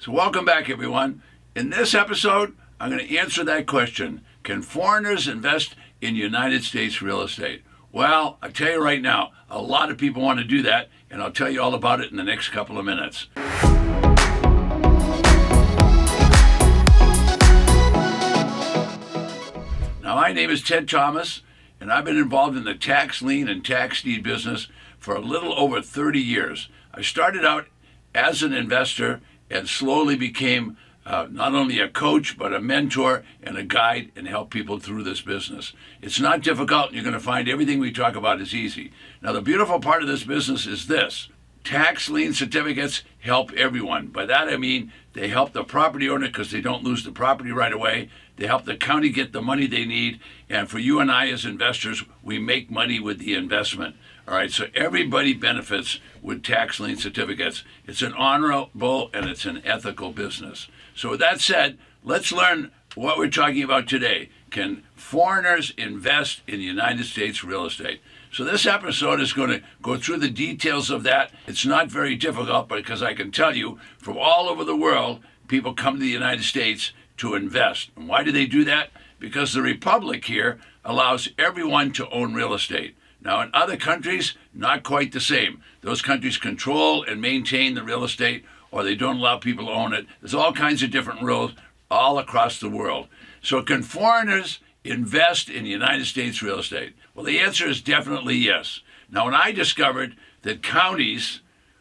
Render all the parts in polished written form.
So welcome back, everyone. In this episode, I'm going to answer that question. Can foreigners invest in United States real estate? Well, I tell you right now, a lot of people want to do that, and I'll tell you all about it in the next couple of minutes. Now, my name is Ted Thomas, and I've been involved in the tax lien and tax deed business for a little over 30 years. I started out as an investor and slowly became not only a coach, but a mentor and a guide, and help people through this business. It's not difficult, and you're going to find everything we talk about is easy. Now, the beautiful part of this business is this. Tax lien certificates help everyone. By that I mean they help the property owner because they don't lose the property right away. They help the county get the money they need. And for you and I as investors, we make money with the investment. All right, so everybody benefits with tax lien certificates. It's an honorable and it's an ethical business. So with that said, let's learn what we're talking about today. Can foreigners invest in United States real estate? So this episode is going to go through the details of that. It's not very difficult, because I can tell you from all over the world, people come to the United States to invest. And why do they do that? Because the Republic here allows everyone to own real estate. Now, in other countries, not quite the same. Those countries control and maintain the real estate, or they don't allow people to own it. There's all kinds of different rules all across the world. So can foreigners invest in United States real estate? Well, the answer is definitely yes. Now, when I discovered that counties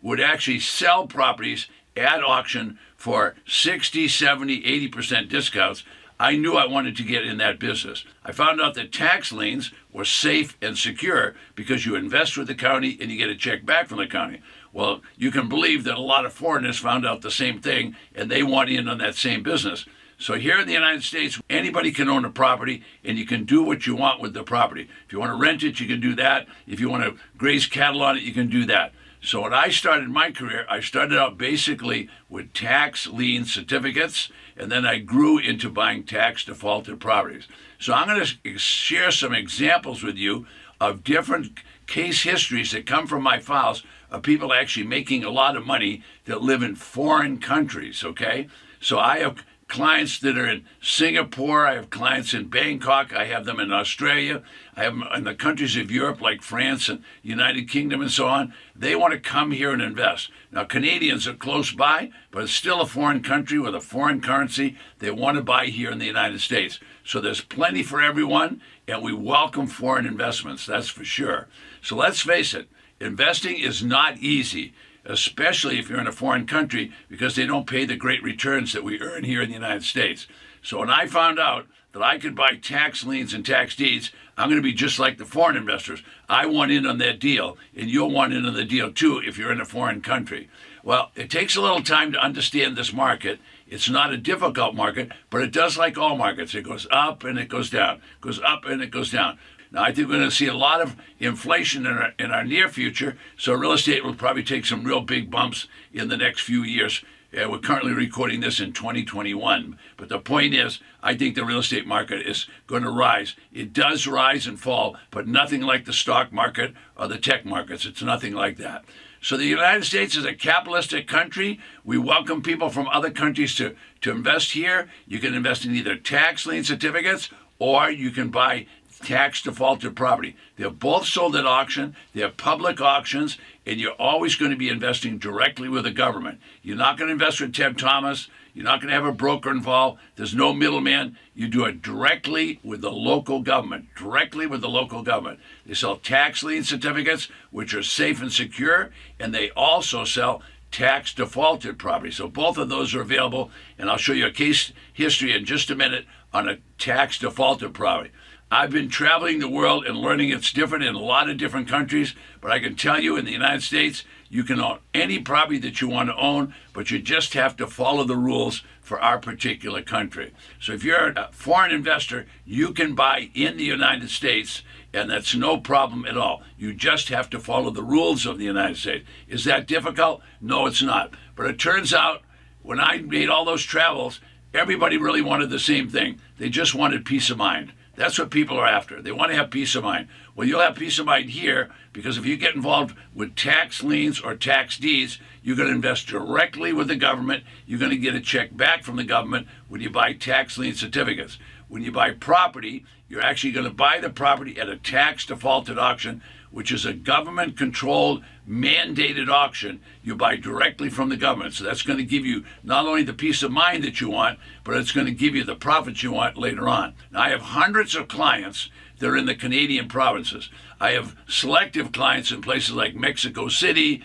would actually sell properties at auction for 60, 70, 80% discounts, I knew I wanted to get in that business. I found out that tax liens were safe and secure because you invest with the county and you get a check back from the county. Well, you can believe that a lot of foreigners found out the same thing, and they want in on that same business. So here in the United States, anybody can own a property, and you can do what you want with the property. If you want to rent it, you can do that. If you want to graze cattle on it, you can do that. So when I started my career, I started out basically with tax lien certificates, and then I grew into buying tax defaulted properties. So I'm going to share some examples with you of different case histories that come from my files of people actually making a lot of money that live in foreign countries, okay? So I have clients that are in Singapore, I have clients in Bangkok, I have them in Australia, I have them in the countries of Europe like France and United Kingdom and so on. They want to come here and invest. Now, Canadians are close by, but it's still a foreign country with a foreign currency. They want to buy here in the United States. So there's plenty for everyone, and we welcome foreign investments, that's for sure. So let's face it, investing is not easy, especially if you're in a foreign country, because they don't pay the great returns that we earn here in the United States. So when I found out that I could buy tax liens and tax deeds, I'm going to be just like the foreign investors. I want in on that deal, and you'll want in on the deal too if you're in a foreign country. Well, it takes a little time to understand this market. It's not a difficult market, but it does like all markets. It goes up and it goes down, goes up and it goes down. Now, I think we're going to see a lot of inflation in our near future, so real estate will probably take some real big bumps in the next few years. We're currently recording this in 2021, but the point is, I think the real estate market is going to rise. It does rise and fall, but nothing like the stock market or the tech markets. It's nothing like that. So the United States is a capitalistic country. We welcome people from other countries to invest here. You can invest in either tax lien certificates, or you can buy tax defaulted property. They're both sold at auction. They're public auctions, and you're always going to be investing directly with the government. You're not going to invest with Ted Thomas. You're not going to have a broker involved. There's no middleman. You do it directly with the local government, directly with the local government. They sell tax lien certificates, which are safe and secure, and they also sell tax defaulted property. So both of those are available, and I'll show you a case history in just a minute on a tax defaulted property. I've been traveling the world and learning it's different in a lot of different countries, but I can tell you in the United States, you can own any property that you want to own, but you just have to follow the rules for our particular country. So if you're a foreign investor, you can buy in the United States, and that's no problem at all. You just have to follow the rules of the United States. Is that difficult? No, it's not. But it turns out when I made all those travels, everybody really wanted the same thing. They just wanted peace of mind. That's what people are after. They want to have peace of mind. Well, you'll have peace of mind here because if you get involved with tax liens or tax deeds, you're going to invest directly with the government. You're going to get a check back from the government when you buy tax lien certificates. When you buy property, you're actually going to buy the property at a tax defaulted auction, which is a government-controlled, mandated auction. You buy directly from the government. So that's going to give you not only the peace of mind that you want, but it's going to give you the profits you want later on. Now, I have hundreds of clients that are in the Canadian provinces. I have selective clients in places like Mexico City,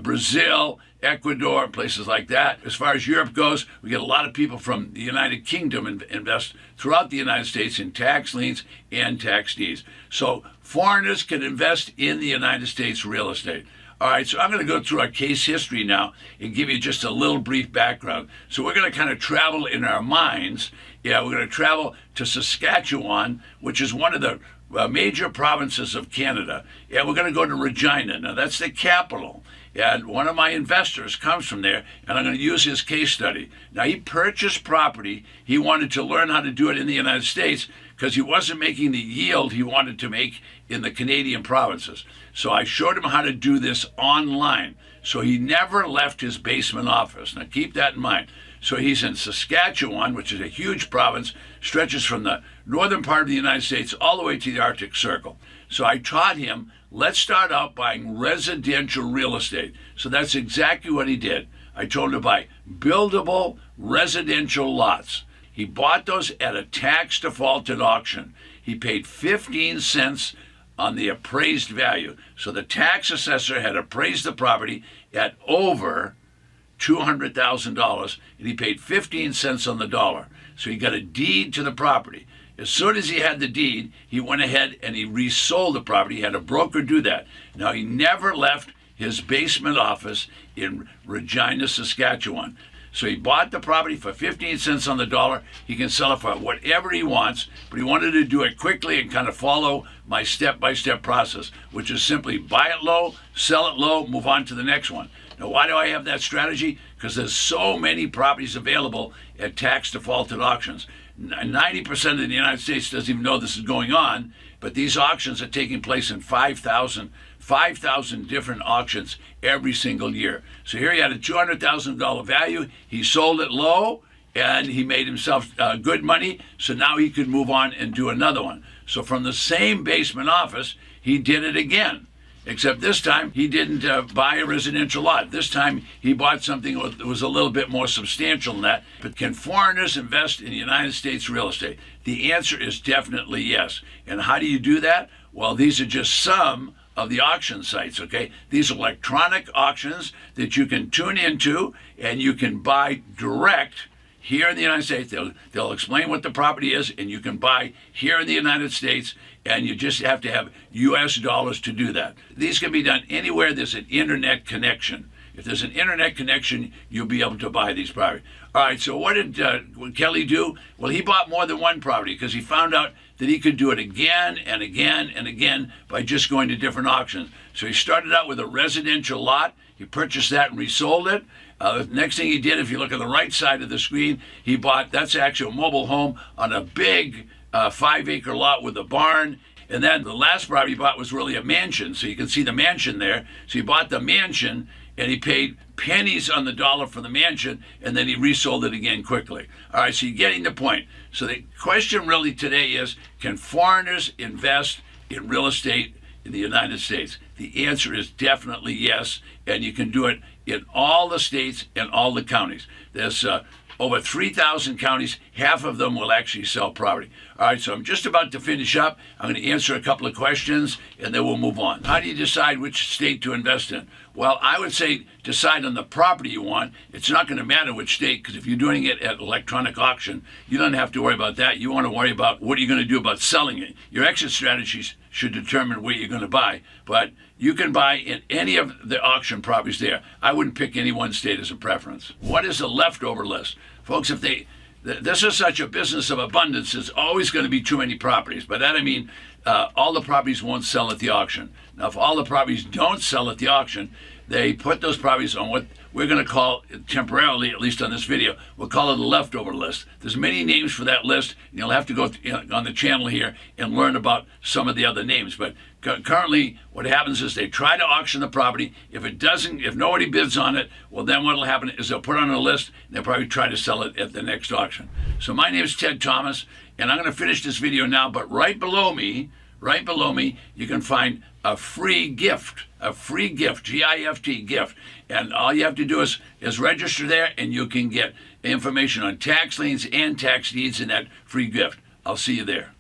Brazil, Ecuador, places like that. As far as Europe goes, we get a lot of people from the United Kingdom invest throughout the United States in tax liens and tax deeds. So foreigners can invest in the United States real estate. All right, so I'm going to go through our case history now and give you just a little brief background. So we're going to kind of travel in our minds. Yeah, we're going to travel to Saskatchewan, which is one of the major provinces of Canada. And we're going to go to Regina. Now, that's the capital. And one of my investors comes from there, and I'm going to use his case study. Now, he purchased property. He wanted to learn how to do it in the United States because he wasn't making the yield he wanted to make in the Canadian provinces. So I showed him how to do this online. So he never left his basement office. Now, keep that in mind. So he's in Saskatchewan, which is a huge province, stretches from the northern part of the United States all the way to the Arctic Circle. So I taught him, let's start out buying residential real estate. So that's exactly what he did. I told him to buy buildable residential lots. He bought those at a tax defaulted auction. He paid 15 cents on the appraised value. So the tax assessor had appraised the property at over $200,000, and he paid 15 cents on the dollar. So he got a deed to the property. As soon as he had the deed, he went ahead and he resold the property. He had a broker do that. Now, he never left his basement office in Regina, Saskatchewan. So he bought the property for 15 cents on the dollar. He can sell it for whatever he wants, but he wanted to do it quickly and kind of follow my step-by-step process, which is simply buy it low, sell it low, move on to the next one. Now, why do I have that strategy? Because there's so many properties available at tax defaulted auctions. 90% of the United States doesn't even know this is going on, but these auctions are taking place in 5,000 different auctions every single year. So here he had a $200,000 value. He sold it low, and he made himself good money, so now he could move on and do another one. So from the same basement office, he did it again. Except this time, he didn't buy a residential lot. This time, he bought something that was a little bit more substantial than that. But can foreigners invest in the United States real estate? The answer is definitely yes. And how do you do that? Well, these are just some of the auction sites, okay? These are electronic auctions that you can tune into, and you can buy direct here in the United States. They'll explain what the property is, and you can buy here in the United States, and you just have to have U.S. dollars to do that. These can be done anywhere there's an internet connection. If there's an internet connection, you'll be able to buy these properties. All right, so what did Kelly do? Well, he bought more than one property because he found out that he could do it again and again and again by just going to different auctions. So he started out with a residential lot. He purchased that and resold it. The next thing he did, if you look at the right side of the screen, he bought, that's actually a mobile home on a big 5-acre lot with a barn. And then the last property he bought was really a mansion. So you can see the mansion there. So he bought the mansion, and he paid pennies on the dollar for the mansion, and then he resold it again quickly. All right, so you're getting the point. So the question really today is, can foreigners invest in real estate in the United States? The answer is definitely yes, and you can do it in all the states and all the counties. There's over 3,000 counties. Half of them will actually sell property. All right, so I'm just about to finish up. I'm going to answer a couple of questions, and then we'll move on. How do you decide which state to invest in? Well, I would say decide on the property you want. It's not going to matter which state, because if you're doing it at electronic auction, you don't have to worry about that. You want to worry about what are you going to do about selling it. Your exit strategies should determine where you're going to buy, but you can buy in any of the auction properties there. I wouldn't pick any one state as a preference. What is a leftover list? Folks, if this is such a business of abundance, there's always going to be too many properties. By that I mean all the properties won't sell at the auction. Now, if all the properties don't sell at the auction, they put those properties on we're going to call it temporarily, at least on this video, we'll call it a leftover list. There's many names for that list, and you'll have to go on the channel here and learn about some of the other names. But currently, what happens is they try to auction the property. If nobody bids on it, well, then what will happen is they'll put it on a list, and they'll probably try to sell it at the next auction. So my name is Ted Thomas, and I'm going to finish this video now, but right below me, you can find a free gift, G-I-F-T, gift. And all you have to do is register there, and you can get information on tax liens and tax deeds in that free gift. I'll see you there.